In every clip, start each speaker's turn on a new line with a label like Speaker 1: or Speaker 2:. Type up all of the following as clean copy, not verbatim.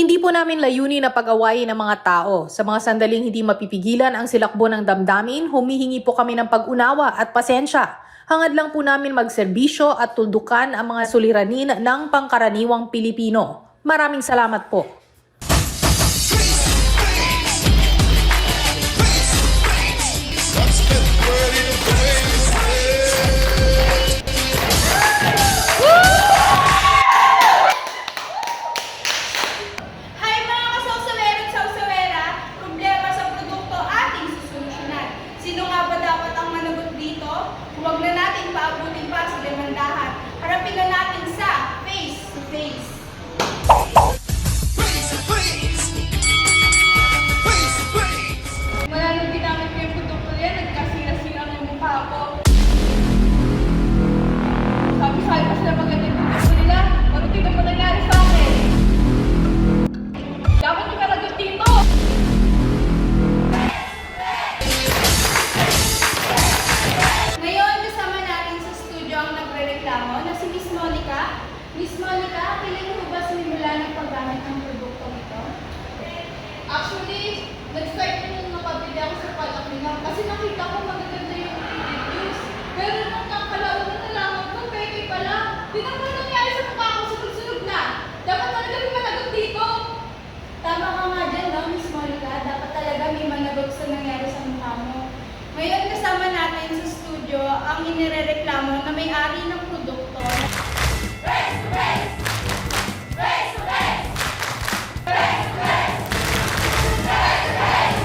Speaker 1: Hindi po namin layunin na pag-awayin ng mga tao. Sa mga sandaling hindi mapipigilan ang silakbo ng damdamin, humihingi po kami ng pag-unawa at pasensya. Hangad lang po namin magserbisyo at tuldukan ang mga suliranin ng pangkaraniwang Pilipino. Maraming salamat po.
Speaker 2: Hi mga kasawsawero at sawsawera! Problema sa produkto ating susolusyonan. Sino nga ba dapat ang managot dito? Huwag na natin paabutin pa sa demandahan. Harapin na natin sa face to face. Mula nung ginamit ko yung produkto yan, nagkasira-sira ng mukha ko. Sabi-sabi pa sila maganda yung produkto nila. Ano tingnan mo nangyari sa akin? Dapat yung kalagot dito! Ngayon, kasama natin sa studio ang nagre-reklamo na si Miss Monica. Miss Monica, kailan mo ba sinimula ng paggamit ng produkto nito? Actually, nag-start ko nung nakabili ako sa product nila kasi nakita ko magaganda yung reviews. Pero nung nakalaon na nalaman ko, peke pala. Tingnan mo nangyari sa mukha ko, sunod-sunod na. Dapat talaga may managot dito. Tama ka nga dyan, no, Miss Monica? Dapat talaga may managot sa nangyari sa mukha mo. Ngayon kasama natin sa studio ang inirereklamo na may-ari ng produkto. Face to face! Face to face! Face to face! Face to face!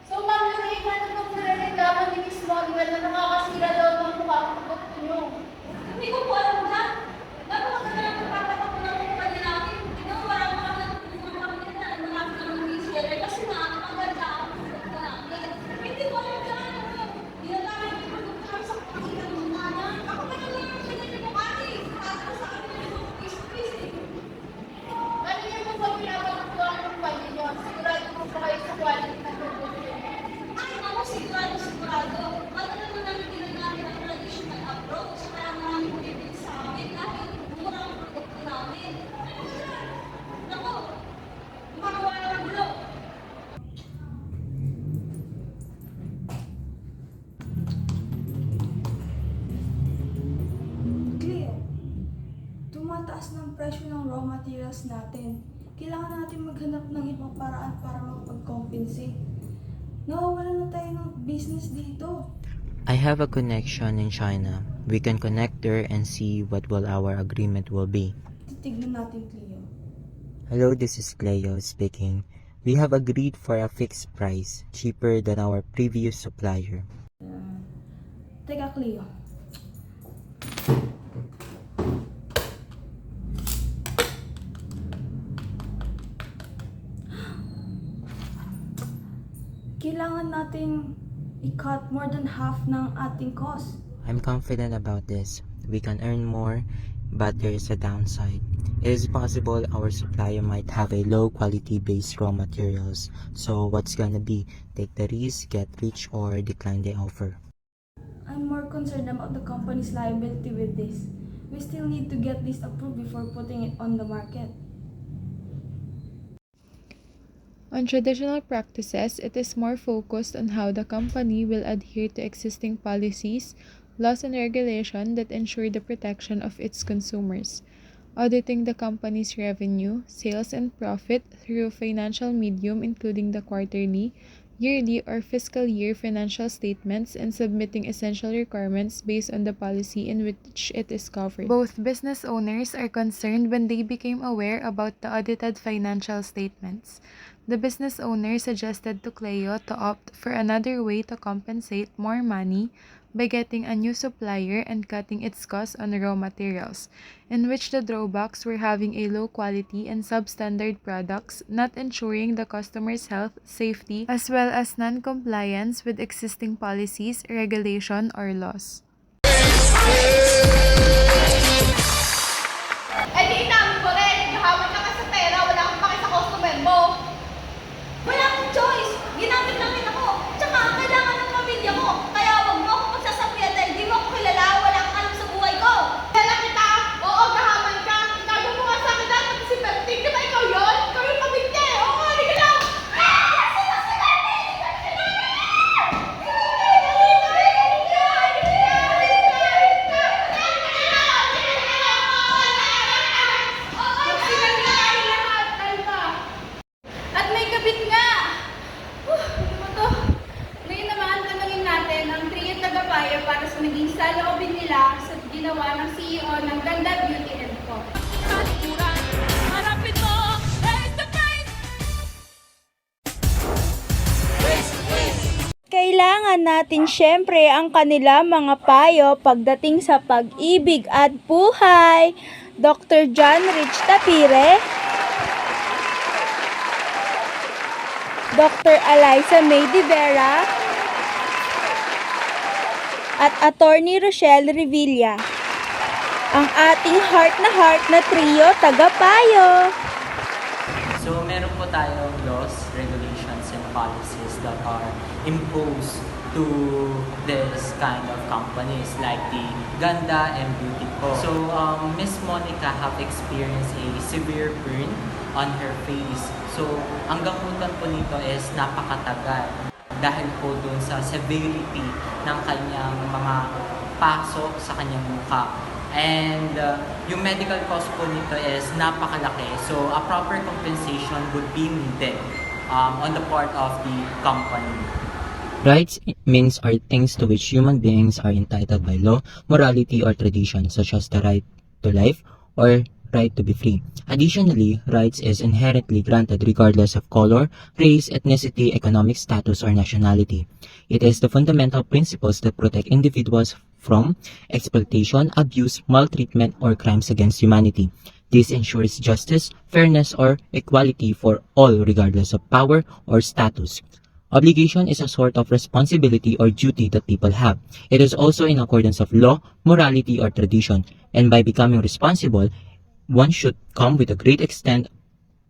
Speaker 2: So, Ma'am Lorraine, ano bang nirereklamo ni Miss Monica na nakakasira daw ng mukha ng produkto niyo?
Speaker 3: Hindi ko po alam na. Napakaganda ng pagpapatak ko ng kumpanya natin. Wala mo kami ng kami na marami kami ng reseller kasi nakakaganda ang produkto natin. Hindi ko alam na ano. Ginagamit yung produkto namin sa pakita ng mukha niya. Ako ba naman yung pinili mo kasi? Kasi sa akin yung face-to-face eh.
Speaker 2: Ano yung mga pinapatutuwa ng kumpanya niyo? Sigurado po ba kayo sa quality ng produkto niyo?
Speaker 3: Ay, ako sigurado. Matagal na namin ginagamit ang traditional approach. Kaya maraming bumibili sa amin kahit mura ang produkto namin. Naku, magawa na ng gulo.
Speaker 4: Cleo, tumataas ng presyo ng raw materials natin. Kailangan natin maghanap ng ibang paraan para makapag-compensate. Nawawala na tayo ng business dito.
Speaker 5: I have a connection in China. We can connect there and see what will our agreement will be.
Speaker 4: Titignan natin, Cleo.
Speaker 5: Hello, this is Cleo speaking. We have agreed for a fixed price, cheaper than our previous supplier.
Speaker 4: Teka, Cleo. Kailangan nating i-cut more than half ng ating cost.
Speaker 5: I'm confident about this. We can earn more, but there is a downside. It is possible our supplier might have a low quality based raw materials. So what's gonna be? Take the risk, get rich, or decline the offer?
Speaker 4: I'm more concerned about the company's liability with this. We still need to get this approved before putting it on the market.
Speaker 6: On traditional practices, it is more focused on how the company will adhere to existing policies, laws, and regulation that ensure the protection of its consumers. Auditing the company's revenue, sales, and profit through financial medium including the quarterly, yearly, or fiscal year financial statements, and submitting essential requirements based on the policy in which it is covered. Both business owners are concerned when they became aware about the audited financial statements. The business owner suggested to Cleo to opt for another way to compensate more money by getting a new supplier and cutting its costs on raw materials, in which the drawbacks were having a low quality and substandard products, not ensuring the customer's health, safety, as well as non-compliance with existing policies, regulation, or laws.
Speaker 2: ginawa ng CEO ng Ganda Beauty & Co.
Speaker 7: Kailangan natin syempre ang kanila mga payo pagdating sa pag-ibig at buhay. Dr. John Rich Tapire, Dr. Eliza May de Vera, at Attorney Rochelle Revilla. Ang ating heart na trio tagapayo.
Speaker 5: So, meron po tayong laws, regulations, and policies that are imposed to this kind of companies like the Ganda and Beauty Co. So, Miss Monica have experienced a severe burn on her face. So, ang gamutan po nito is napakatagal dahil po dun sa severity ng kanyang mga pasok sa kanyang mukha. And yung medical cost po nito is napakalaki. So, a proper compensation would be needed on the part of the company.
Speaker 8: Rights means are things to which human beings are entitled by law, morality, or tradition, such as the right to life or right to be free. Additionally, rights is inherently granted regardless of color, race, ethnicity, economic status, or nationality. It is the fundamental principles that protect individuals from exploitation, abuse, maltreatment, or crimes against humanity. This ensures justice, fairness, or equality for all regardless of power or status. Obligation is a sort of responsibility or duty that people have. It is also in accordance of law, morality, or tradition, and by becoming responsible, one should come with a great extent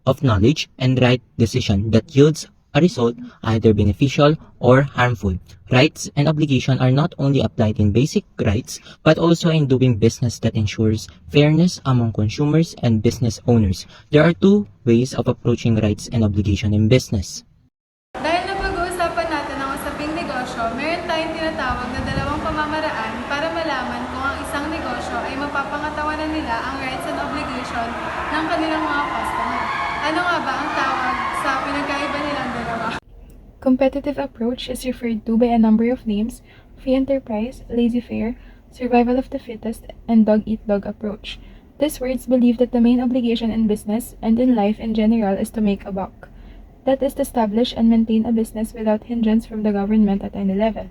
Speaker 8: of knowledge and right decision that yields a result either beneficial or harmful. Rights and obligation are not only applied in basic rights, but also in doing business that ensures fairness among consumers and business owners. There are two ways of approaching rights and obligation in business.
Speaker 6: Dahil napag-uusapan natin ang usaping negosyo, meron tayong tinatawag na dalawang pamamaraan para malaman kung ang isang negosyo ay mapapangatawanan nila ang rights and obligation ng kanilang mga customer. Ano nga ba ang tawag sa pinagkaiba nilang dalawa? Competitive approach is referred to by a number of names: free enterprise, laissez-faire, survival of the fittest, and dog-eat-dog approach. These words believe that the main obligation in business and in life in general is to make a buck. That is to establish and maintain a business without hindrance from the government at any level.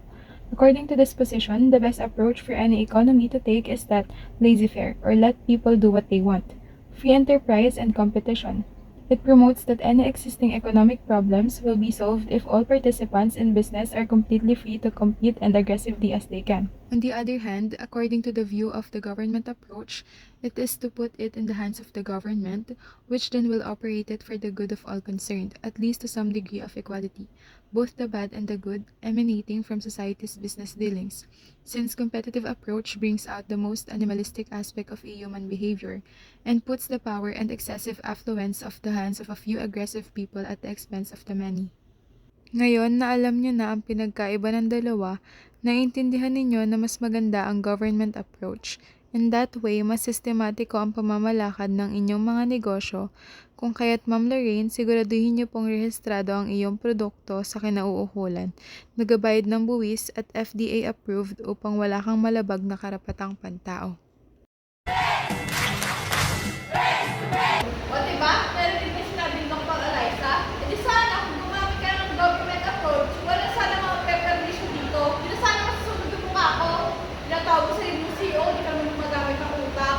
Speaker 6: According to this position, the best approach for any economy to take is that laissez-faire, or let people do what they want. Free enterprise and competition. It promotes that any existing economic problems will be solved if all participants in business are completely free to compete and aggressively as they can. On the other hand, according to the view of the government approach, it is to put it in the hands of the government, which then will operate it for the good of all concerned, at least to some degree of equality, both the bad and the good emanating from society's business dealings. Since competitive approach brings out the most animalistic aspect of a human behavior and puts the power and excessive affluence of the hands of a few aggressive people at the expense of the many. Ngayon na alam niyo na ang pinagkaiba ng dalawa, naiintindihan ninyo na mas maganda ang government approach. In that way, mas sistematiko ang pamamalakad ng inyong mga negosyo. Kung kaya't Ma'am Lorraine, siguraduhin niyo pong rehistrado ang iyong produkto sa kinauukulan, nagabayad ng buwis at FDA approved upang wala kang malabag na karapatang pantao.
Speaker 2: O diba? Meron din yung sinabi ng Dr. Eliza. E di sana kung gumamit ka ng government approach, wala sana mga preparation dito. Di na sana masusunod yung mukha ko. Pinatawag sa yung CEO, di kami magamit ng utak.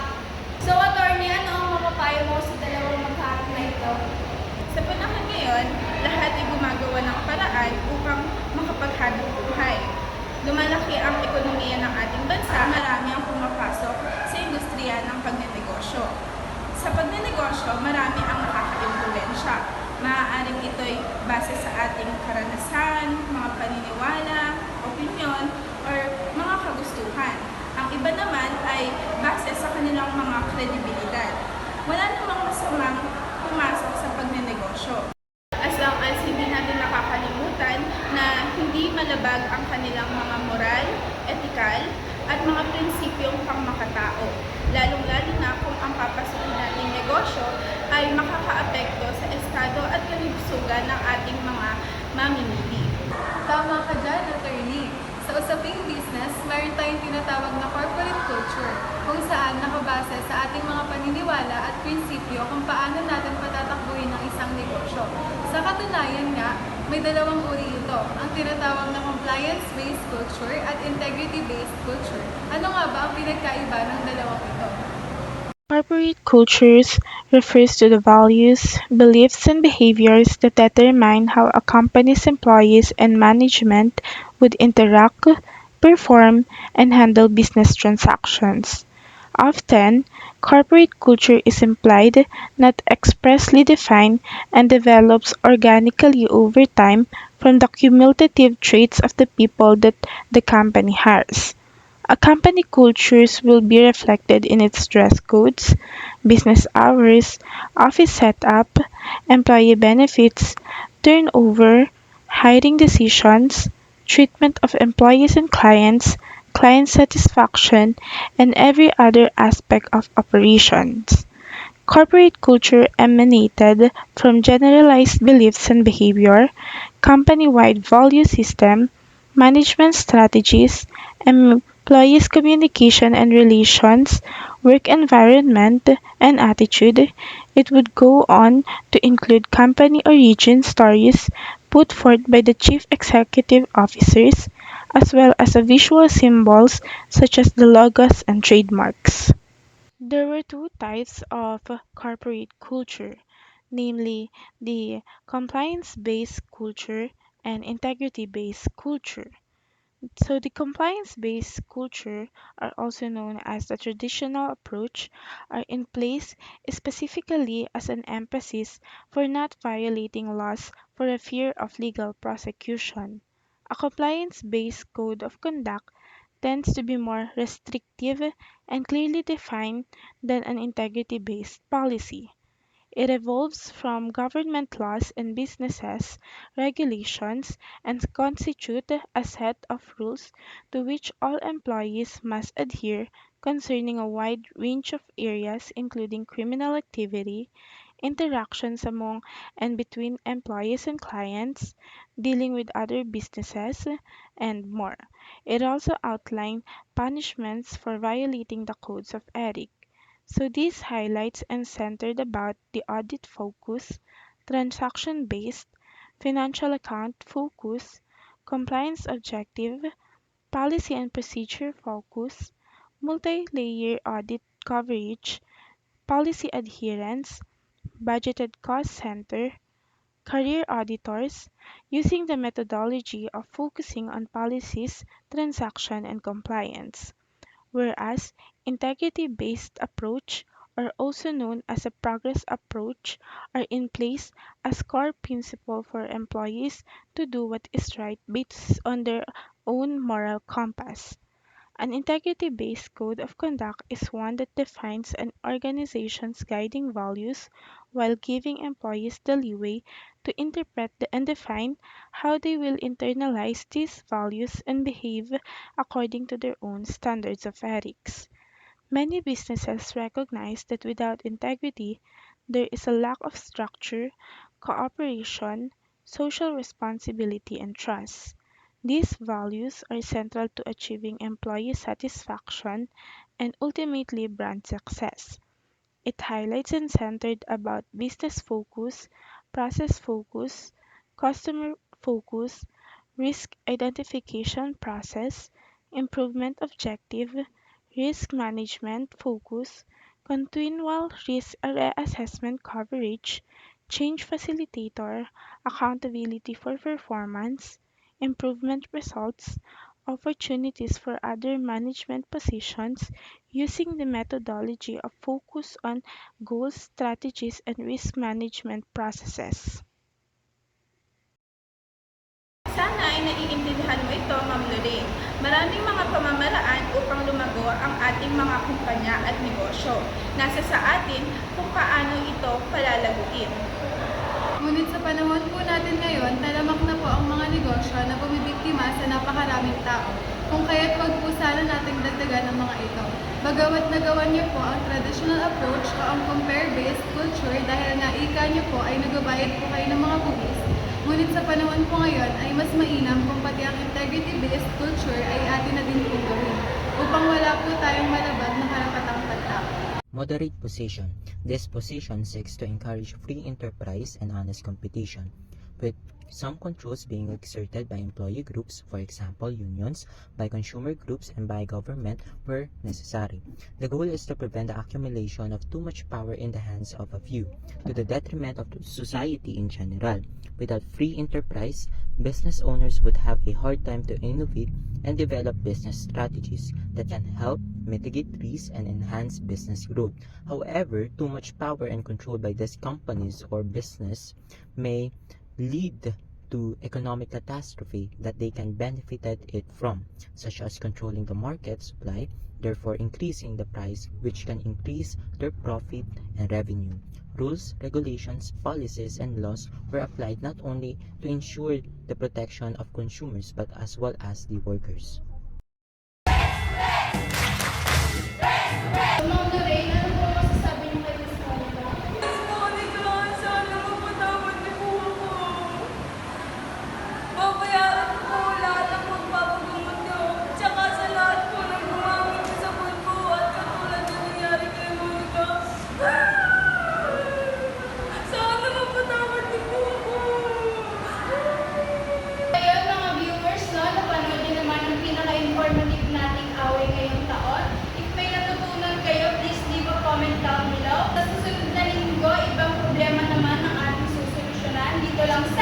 Speaker 4: So, attorney, ano ang mapapayo mo sa dalawang magkaharap na ito?
Speaker 9: Sa panahon ngayon, lahat ay gumagawa ng paraan upang makapaghanap buhay. Lumalaki ang ekonomiya ng ating bansa, marami ang pumapasok sa industriya ng pagnenegosyo. Sa pagnenegosyo, marami ang nakaka-impluwensya. Maaaring ito'y base sa ating karanasan, mga paniniwala, opinyon, or mga kagustuhan. Ang iba naman ay base sa kanilang mga kredibilidad. Wala namang masamang pumasok sa pagnenegosyo. As long as hindi natin nakakalimutan na hindi malabag ang kanilang mga moral, etikal, at mga prinsipyong pangmakatao. Lalong-lalo na kung ang papasukin nating negosyo ay makakaapekto sa estado at kalusugan ng ating mga mamimili.
Speaker 6: Tama ka dyan, attorney. Sa usaping business, mayroon tayong tinatawag na corporate culture.
Speaker 9: paniniwala at prinsipyo kung paano natin patatakbuhin ang isang negosyo. Sa katunayan nga, may dalawang uri ito, ang tinatawag na compliance-based culture at integrity-based culture. Ano nga ba ang pinagkaiba ng dalawang ito?
Speaker 6: Corporate cultures refers to the values, beliefs, and behaviors that determine how a company's employees and management would interact, perform, and handle business transactions. Often, corporate culture is implied, not expressly defined, and develops organically over time from the cumulative traits of the people that the company hires. A company cultures will be reflected in its dress codes, business hours, office setup, employee benefits, turnover, hiring decisions, treatment of employees and clients, client satisfaction, and every other aspect of operations. Corporate culture emanated from generalized beliefs and behavior, company-wide value system, management strategies, employees' communication and relations, work environment, and attitude. It would go on to include company origin stories put forth by the chief executive officers, as well as visual symbols such as the logos and trademarks. There were two types of corporate culture, namely the compliance-based culture and integrity-based culture. So the compliance-based culture, are also known as the traditional approach, are in place specifically as an emphasis for not violating laws for a fear of legal prosecution. A compliance-based code of conduct tends to be more restrictive and clearly defined than an integrity-based policy. It evolves from government laws and businesses regulations and constitute a set of rules to which all employees must adhere concerning a wide range of areas including criminal activity, interactions among and between employees and clients, dealing with other businesses, and more. It also outlines punishments for violating the codes of ethics. So this highlights and centered about the audit focus, transaction based, financial account focus, compliance objective, policy and procedure focus, multi-layer audit coverage, policy adherence, budgeted cost center, career auditors, using the methodology of focusing on policies, transaction, and compliance. Whereas integrity-based approach, or also known as a progress approach, are in place as core principle for employees to do what is right based on their own moral compass. An integrity-based code of conduct is one that defines an organization's guiding values while giving employees the leeway to interpret and define how they will internalize these values and behave according to their own standards of ethics. Many businesses recognize that without integrity, there is a lack of structure, cooperation, social responsibility, and trust. These values are central to achieving employee satisfaction and ultimately brand success. It highlights and centered about business focus, process focus, customer focus, risk identification process, improvement objective, risk management focus, continual risk assessment coverage, change facilitator, accountability for performance, improvement results, opportunities for other management positions using the methodology of focus on goals, strategies, and risk management processes.
Speaker 9: Sana ay naiintindihan mo ito, Ma'am Lorraine. Maraming mga pamamaraan upang lumago ang ating mga kumpanya at negosyo. Nasa sa atin kung paano ito palalaguin.
Speaker 2: Ngunit sa panahon po natin ngayon, talamak na po ang mga negosyo na bumibiktima sa napakaraming tao. Kung kaya't wag po sana nating dagdagan ang mga ito. Bagamat nagawa niyo po ang traditional approach o ang compare-based culture dahil naika niyo po ay nagbabayad po kayo ng mga buwis. Ngunit sa panahon po ngayon ay mas mainam kung pati ang integrity-based culture ay atin na din po gawin upang wala po tayong malabag na karapatang pagtao.
Speaker 5: Moderate position. This position seeks to encourage free enterprise and honest competition, with some controls being exerted by employee groups, for example unions, by consumer groups, and by government where necessary. The goal is to prevent the accumulation of too much power in the hands of a few, to the detriment of society in general. Without free enterprise, business owners would have a hard time to innovate and develop business strategies that can help mitigate risks and enhance business growth. However, too much power and control by these companies or business may lead to economic catastrophe that they can benefit it from, such as controlling the market supply, therefore increasing the price, which can increase their profit and revenue. Rules, regulations, policies, and laws were applied not only to ensure the protection of consumers but as well as the workers.
Speaker 2: Ma'am Lorraine, ano po masasabi niyo kay Miss Monica?
Speaker 4: Miss Monica, sana mapatawad niyo po ako. Babayaran ko po lahat ng magpapagamot niyo. Tsaka sa lahat po ng gumamit sa sabon ko at katulad na nangyari kay Monica. Sana mapatawad niyo po ako.
Speaker 2: Ayun mga viewers, no, napanood niyo naman ang pinaka-informative nating away ngayong taon. If may natutunan kayo, please leave a comment down below. Sa susunod na linggo, ibang problema naman ang ating susolusyonan dito lang sa